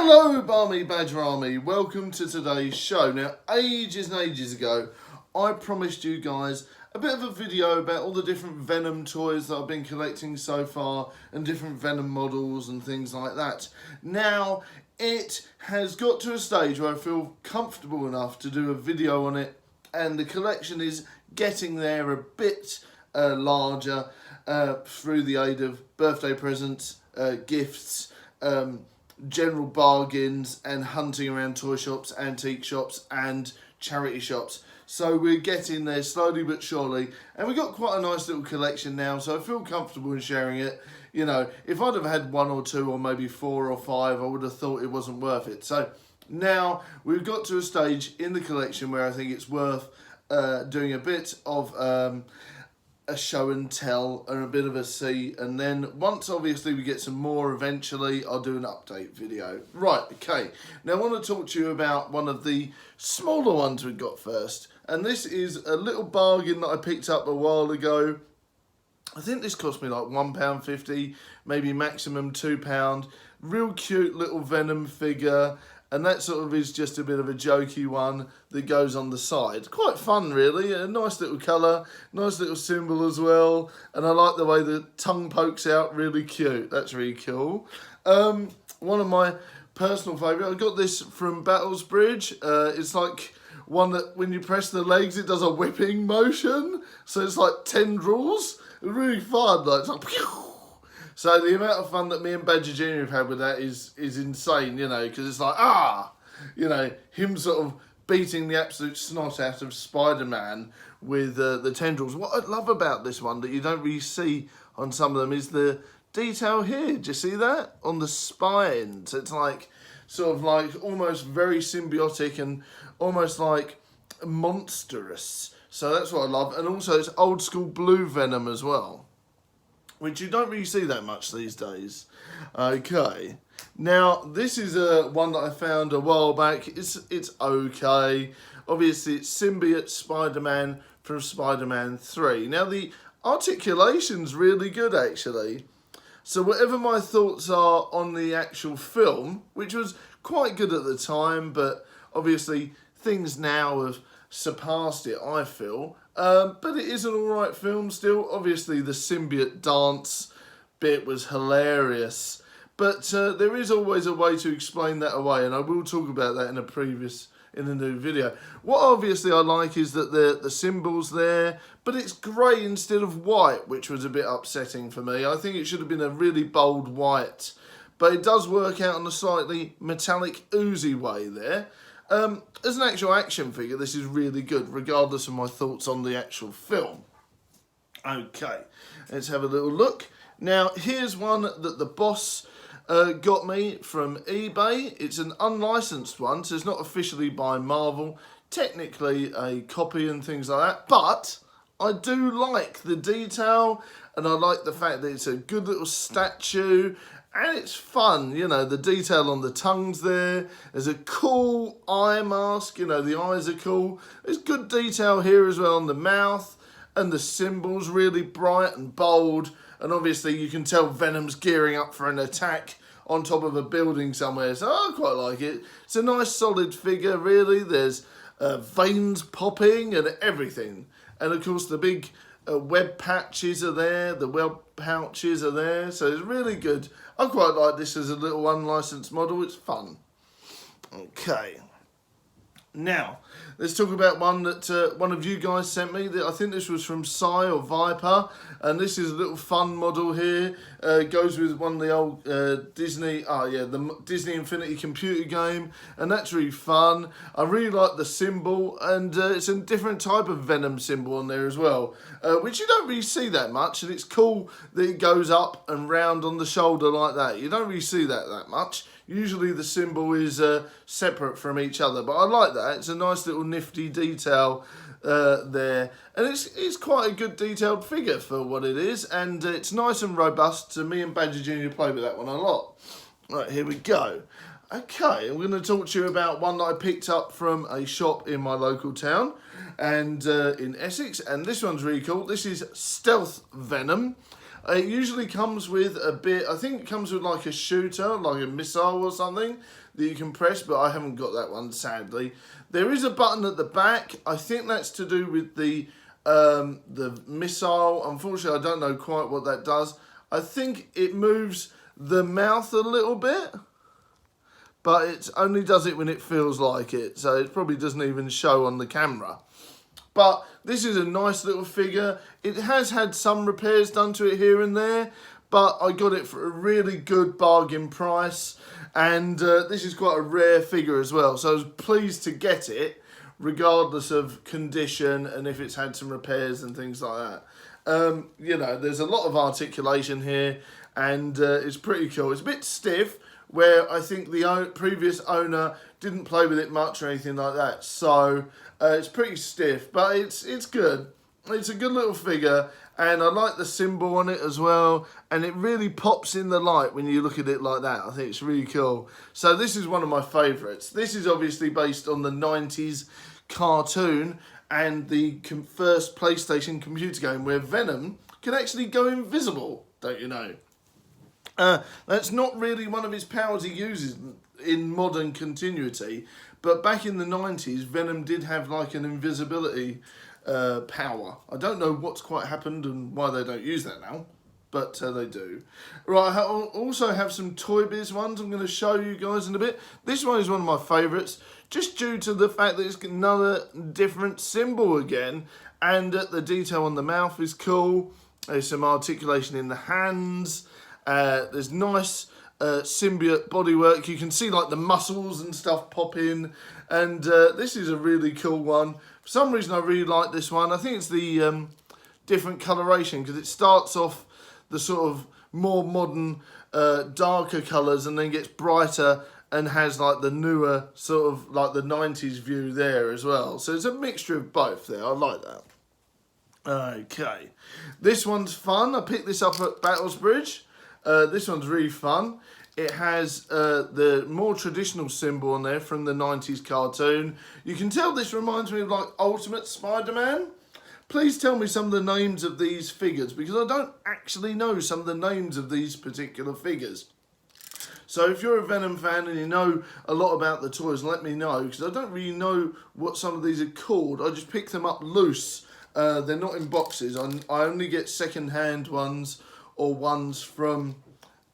Hello Barmy Badger Army, welcome to today's show. Now ages and ages ago I promised you guys a bit of a video about all the different Venom toys that I've been collecting so far and different Venom models and things like that. Now it has got to a stage where I feel comfortable enough to do a video on it, and the collection is getting there a bit larger through the aid of birthday presents, gifts, general bargains and hunting around toy shops, antique shops and charity shops. So we're getting there slowly but surely, and we've got quite a nice little collection now, so I feel comfortable in sharing it. You know, if I'd have had one or two or maybe 4 or 5, I would have thought it wasn't worth it. So now we've got to a stage in the collection where I think it's worth doing a bit of a show and tell and a bit of a see, and then once obviously we get some more eventually, I'll do an update video. Right, okay, now I want to talk to you about one of the smaller ones we got first, and this is a little bargain that I picked up a while ago. I think this cost me like £1.50, maybe maximum £2. Real cute little Venom figure, and that sort of is just a bit of a jokey one that goes on the side. Quite fun, really. A nice little colour, nice little symbol as well. And I like the way the tongue pokes out, really cute. That's really cool. One of my personal favourite, I got this from Battlesbridge. It's like one that when you press the legs, it does a whipping motion. So it's like tendrils. It's really fun. Like, it's like, pew! So the amount of fun that me and Badger Jr. have had with that is insane, you know, because it's like, you know, him sort of beating the absolute snot out of Spider-Man with the tendrils. What I love about this one that you don't really see on some of them is the detail here. Do you see that? On the spine. So it's like, sort of like almost very symbiotic and almost like monstrous. So that's what I love. And also it's old school blue Venom as well, which you don't really see that much these days. Okay, now this is one that I found a while back. It's okay. Obviously, it's Symbiote Spider-Man from Spider-Man 3. Now the articulation's really good actually. So whatever my thoughts are on the actual film, which was quite good at the time, but obviously things now have surpassed it, I feel. But it is an alright film still. Obviously the symbiote dance bit was hilarious, but there is always a way to explain that away, and I will talk about that in a new video. What obviously I like is that the symbol's there, but it's grey instead of white, which was a bit upsetting for me. I think it should have been a really bold white, but it does work out in a slightly metallic oozy way there. As an actual action figure, this is really good, regardless of my thoughts on the actual film. Okay, let's have a little look. Now, here's one that the boss got me from eBay. It's an unlicensed one, so it's not officially by Marvel. Technically a copy and things like that, but I do like the detail, and I like the fact that it's a good little statue. And it's fun, you know, the detail on the tongue's there. There's a cool eye mask, you know, the eyes are cool. There's good detail here as well on the mouth. And the symbol's really bright and bold. And obviously you can tell Venom's gearing up for an attack on top of a building somewhere. So I quite like it. It's a nice solid figure, really. There's veins popping and everything. And of course the big web patches are there, the web pouches are there, so it's really good. I quite like this as a little unlicensed model, it's fun. Okay, now let's talk about one that one of you guys sent me. I think this was from Psy or Viper, and this is a little fun model here. Goes with one of the old Disney, the Disney Infinity computer game, and that's really fun. I really like the symbol, and it's a different type of Venom symbol on there as well, which you don't really see that much, and it's cool that it goes up and round on the shoulder like that. You don't really see that much. Usually the symbol is separate from each other, but I like that. It's a nice little nifty detail there, and it's quite a good detailed figure for what it is, and it's nice and robust. So me and Badger Jr. play with that one a lot. Right, here we go. Okay, I'm going to talk to you about one that I picked up from a shop in my local town and in Essex, and this one's really cool. This is Stealth Venom. It usually comes with a bit, I think it comes with like a shooter, like a missile or something that you can press, but I haven't got that one, sadly. There is a button at the back. I think that's to do with the missile. Unfortunately, I don't know quite what that does. I think it moves the mouth a little bit, but it only does it when it feels like it, so it probably doesn't even show on the camera. But this is a nice little figure. It has had some repairs done to it here and there, but I got it for a really good bargain price. And this is quite a rare figure as well. So I was pleased to get it, regardless of condition and if it's had some repairs and things like that. You know, there's a lot of articulation here, and it's pretty cool. It's a bit stiff, where I think the previous owner didn't play with it much or anything like that. So it's pretty stiff, but it's good. It's a good little figure, and I like the symbol on it as well, and it really pops in the light when you look at it like that. I think it's really cool. So this is one of my favourites. This is obviously based on the 90s cartoon and the first PlayStation computer game where Venom can actually go invisible, don't you know? That's not really one of his powers he uses in modern continuity, but back in the 90s, Venom did have like an invisibility power. I don't know what's quite happened and why they don't use that now, but they do. Right, I also have some Toy Biz ones I'm going to show you guys in a bit. This one is one of my favourites, just due to the fact that it's another different symbol again, and the detail on the mouth is cool. There's some articulation in the hands. There's nice symbiote bodywork. You can see like the muscles and stuff pop in, and this is a really cool one. For some reason I really like this one. I think it's the different coloration, because it starts off the sort of more modern darker colours and then gets brighter and has like the newer sort of like the 90s view there as well. So it's a mixture of both there. I like that. Okay, this one's fun. I picked this up at Battlesbridge. This one's really fun. It has the more traditional symbol on there from the 90s cartoon. You can tell this reminds me of like Ultimate Spider-Man. Please tell me some of the names of these figures, because I don't actually know some of the names of these particular figures. So if you're a Venom fan and you know a lot about the toys, let me know, because I don't really know what some of these are called. I just pick them up loose. They're not in boxes. I only get second-hand ones or ones from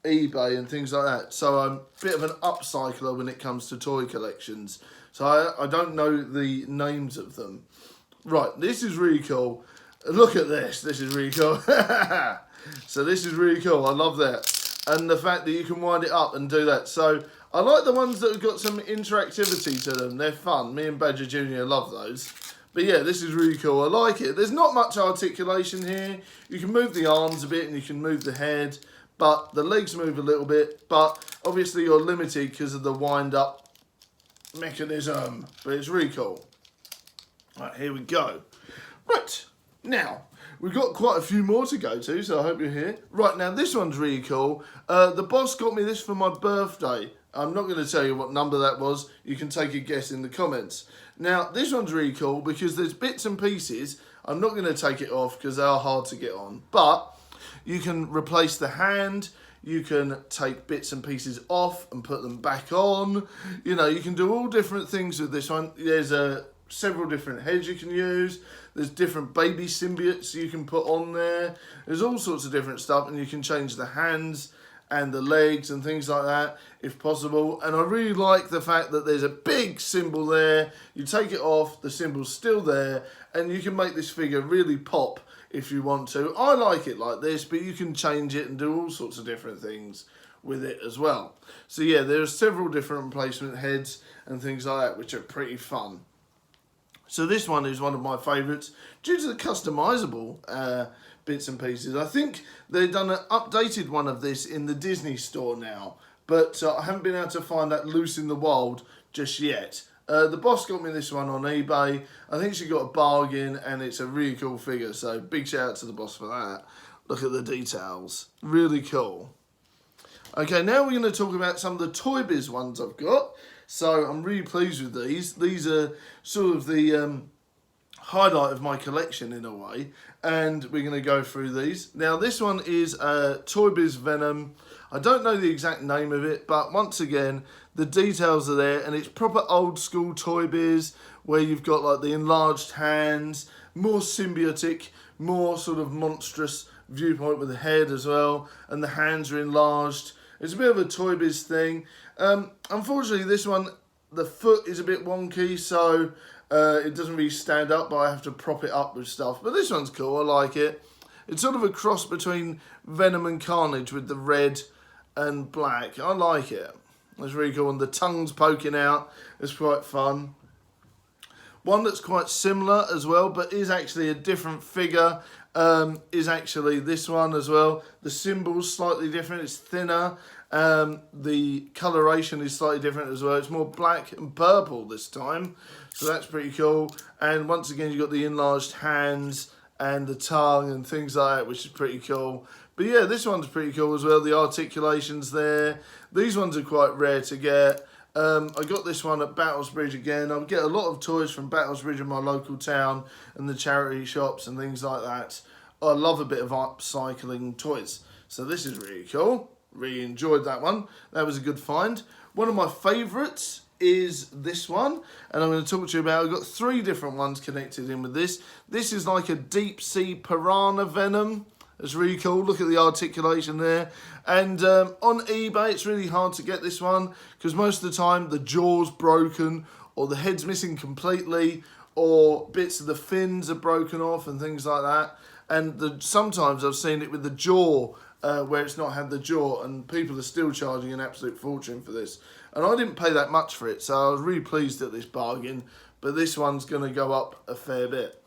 eBay and things like that. So I'm a bit of an upcycler when it comes to toy collections. So I don't know the names of them. Right, this is really cool. Look at this. This is really cool. So this is really cool. I love that. And the fact that you can wind it up and do that. So I like the ones that have got some interactivity to them. They're fun. Me and Badger Jr. love those. But yeah, this is really cool. I like it. There's not much articulation here. You can move the arms a bit and you can move the head, but the legs move a little bit. But obviously you're limited because of the wind-up mechanism. But it's really cool. Right, here we go. Right, now, we've got quite a few more to go to, so I hope you're here. Right, now, this one's really cool. The boss got me this for my birthday. I'm not going to tell you what number that was. You can take a guess in the comments. Now, this one's really cool because there's bits and pieces. I'm not going to take it off because they are hard to get on. But you can replace the hand. You can take bits and pieces off and put them back on. You know, you can do all different things with this one. There's several different heads you can use. There's different baby symbiotes you can put on there. There's all sorts of different stuff, and you can change the hands and the legs and things like that if possible. And I really like the fact that there's a big symbol there. You take it off, the symbol's still there, and you can make this figure really pop if you want to. I like it like this, but you can change it and do all sorts of different things with it as well. So yeah, there's several different replacement heads and things like that, which are pretty fun. So this one is one of my favourites due to the customisable bits and pieces. I think they've done an updated one of this in the Disney store now, but I haven't been able to find that loose in the wild just yet. The boss got me this one on eBay. I think she got a bargain, and it's a really cool figure, so big shout out to the boss for that. Look at the details. Really cool. Okay, now we're going to talk about some of the Toy Biz ones I've got. So I'm really pleased with these. These are sort of the highlight of my collection in a way, and we're going to go through these. Now this one is toybiz Venom. I don't know the exact name of it, but once again the details are there, and it's proper old school toybiz where you've got like the enlarged hands, more symbiotic, more sort of monstrous viewpoint with the head as well, and the hands are enlarged. It's a bit of a toybiz thing. Unfortunately this one, the foot is a bit wonky, so it doesn't really stand up, but I have to prop it up with stuff. But this one's cool, I like it. It's sort of a cross between Venom and Carnage with the red and black. I like it. It's really cool, and the tongue's poking out. It's quite fun. One that's quite similar as well, but is actually a different figure, is actually this one as well. The symbol's slightly different, it's thinner. The coloration is slightly different as well. It's more black and purple this time, so that's pretty cool. And once again, you've got the enlarged hands and the tongue and things like that, which is pretty cool. But yeah, this one's pretty cool as well. The articulation's there. These ones are quite rare to get. I got this one at Battlesbridge again. I get a lot of toys from Battlesbridge in my local town and the charity shops and things like that. I love a bit of upcycling toys. So this is really cool. Really enjoyed that one. That was a good find. One of my favourites is this one, and I'm going to talk to you about. I've got 3 different ones connected in with this. This is like a deep sea piranha Venom. It's really cool. Look at the articulation there. And on eBay, it's really hard to get this one because most of the time the jaw's broken or the head's missing completely or bits of the fins are broken off and things like that. And sometimes I've seen it with the jaw where it's not had the jaw, and people are still charging an absolute fortune for this. And I didn't pay that much for it, so I was really pleased at this bargain. But this one's going to go up a fair bit.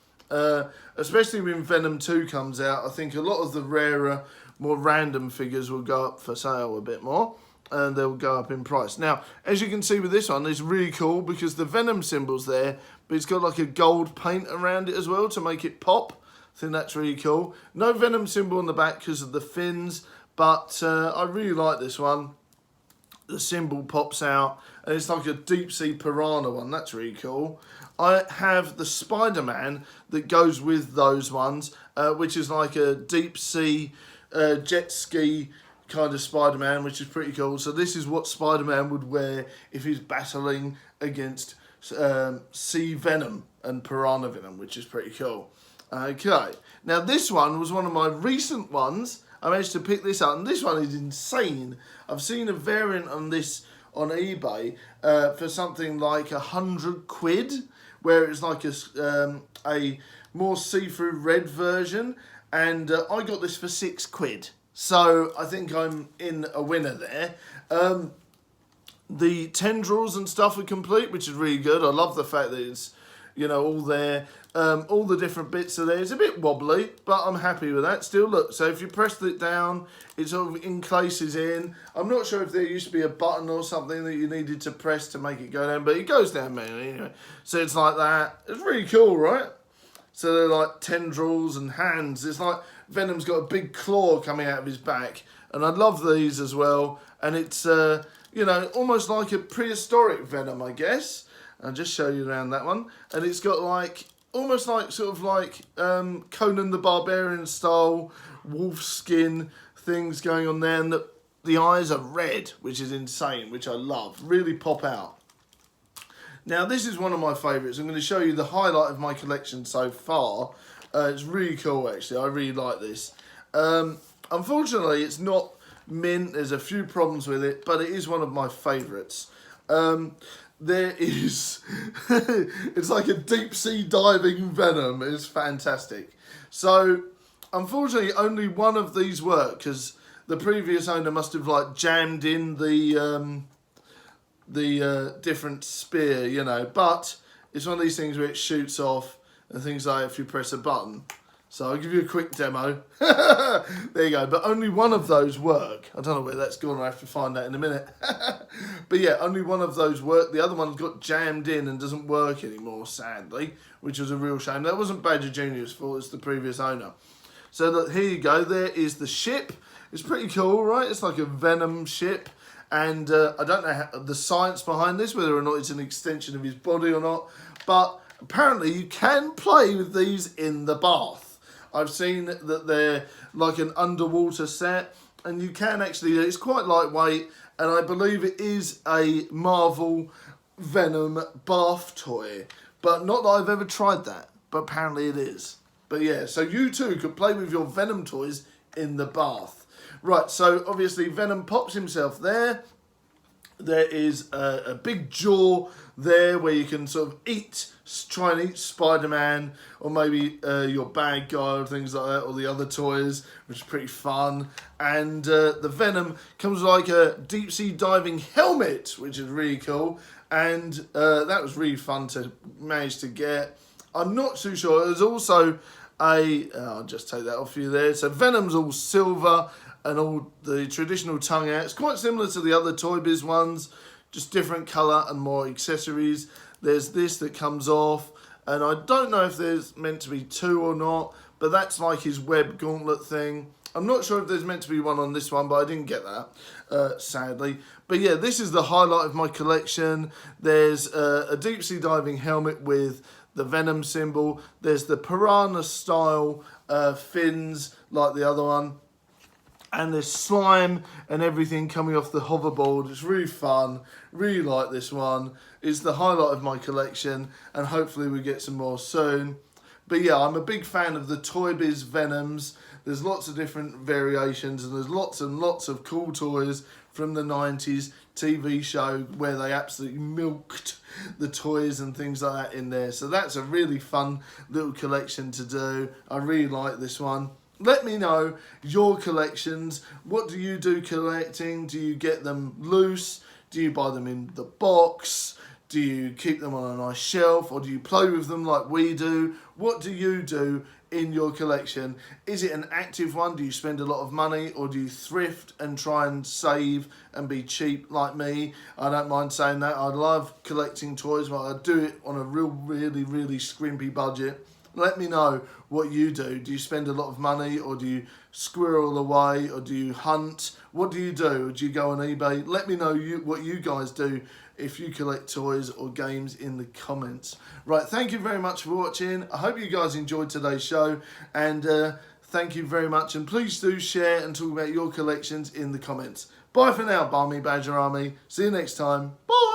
Especially when Venom 2 comes out, I think a lot of the rarer, more random figures will go up for sale a bit more, and they'll go up in price. Now, as you can see with this one, it's really cool because the Venom symbol's there, but it's got like a gold paint around it as well to make it pop. I think that's really cool. No Venom symbol on the back because of the fins, but I really like this one. The symbol pops out, and it's like a deep sea piranha one. That's really cool. I have the Spider-Man that goes with those ones, which is like a deep sea jet ski kind of Spider-Man, which is pretty cool. So this is what Spider-Man would wear if he's battling against sea Venom and Piranha Venom, which is pretty cool. Okay, now this one was one of my recent ones. I managed to pick this up, and this one is insane. I've seen a variant on this on eBay for something like £100, where it's like a more see-through red version, and I got this for £6. So I think I'm in a winner there. The tendrils and stuff are complete, which is really good. I love the fact that it's, you know, all there. All the different bits are there. It's a bit wobbly, but I'm happy with that. Still, look, so if you press it down, it sort of enclases in. I'm not sure if there used to be a button or something that you needed to press to make it go down, but it goes down manually anyway. So it's like that. It's really cool, right? So they're like tendrils and hands. It's like Venom's got a big claw coming out of his back. And I love these as well. And it's, you know, almost like a prehistoric Venom, I guess. I'll just show you around that one. And it's got like, almost like, sort of like Conan the Barbarian style wolf skin things going on there. And the eyes are red, which is insane, which I love. Really pop out. Now, this is one of my favourites. I'm going to show you the highlight of my collection so far. It's really cool, actually. I really like this. Unfortunately, it's not mint. There's a few problems with it, but it is one of my favourites. There is... it's like a deep-sea diving Venom. It's fantastic. So, unfortunately, only one of these work, because the previous owner must have, like, jammed in the different spear, you know, but it's one of these things where it shoots off and things like if you press a button. So I'll give you a quick demo. There you go. But only one of those work. I don't know where that's gone. I have to find that in a minute. But yeah, only one of those work. The other one got jammed in and doesn't work anymore, sadly, which was a real shame. That wasn't Badger Jr.'s fault. It's the previous owner. So look, here you go. There is the ship. It's pretty cool, right? It's like a Venom ship. And I don't know the science behind this, whether or not it's an extension of his body or not. But apparently you can play with these in the bath. I've seen that they're like an underwater set, and you can actually, it's quite lightweight, and I believe it is a Marvel Venom bath toy. But not that I've ever tried that, but apparently it is. But yeah, so you too could play with your Venom toys in the bath. Right, so obviously Venom pops himself there. There is a big jaw there where you can sort of try and eat Spider-Man, or maybe your bad guy or things like that, or the other toys, which is pretty fun. And the Venom comes like a deep sea diving helmet, which is really cool. And that was really fun to manage to get. I'm not too sure. There's also I'll just take that off you there. So Venom's all silver and all the traditional tongue out. It's quite similar to the other Toy Biz ones, just different colour and more accessories. There's this that comes off, and I don't know if there's meant to be two or not, but that's like his web gauntlet thing. I'm not sure if there's meant to be one on this one, but I didn't get that, sadly. But yeah, this is the highlight of my collection. There's a deep sea diving helmet with the Venom symbol. There's the Piranha style fins like the other one. And there's slime and everything coming off the hoverboard. It's really fun. Really like this one. It's the highlight of my collection, and hopefully we get some more soon. But yeah, I'm a big fan of the Toy Biz Venoms. There's lots of different variations, and there's lots and lots of cool toys from the 90s TV show where they absolutely milked the toys and things like that in there. So that's a really fun little collection to do. I really like this one. Let me know your collections. What do you do collecting? Do you get them loose? Do you buy them in the box? Do you keep them on a nice shelf, or do you play with them like we do? What do you do in your collection? Is it an active one? Do you spend a lot of money, or do you thrift and try and save and be cheap like me? I don't mind saying that. I love collecting toys, but I do it on a really scrimpy budget. Let me know what you do. Do you spend a lot of money, or do you squirrel away, or do you hunt? What do you do? Do you go on eBay? Let me know what you guys do if you collect toys or games in the comments. Right, thank you very much for watching. I hope you guys enjoyed today's show, and thank you very much. And please do share and talk about your collections in the comments. Bye for now, Barmy Badger Army. See you next time. Bye.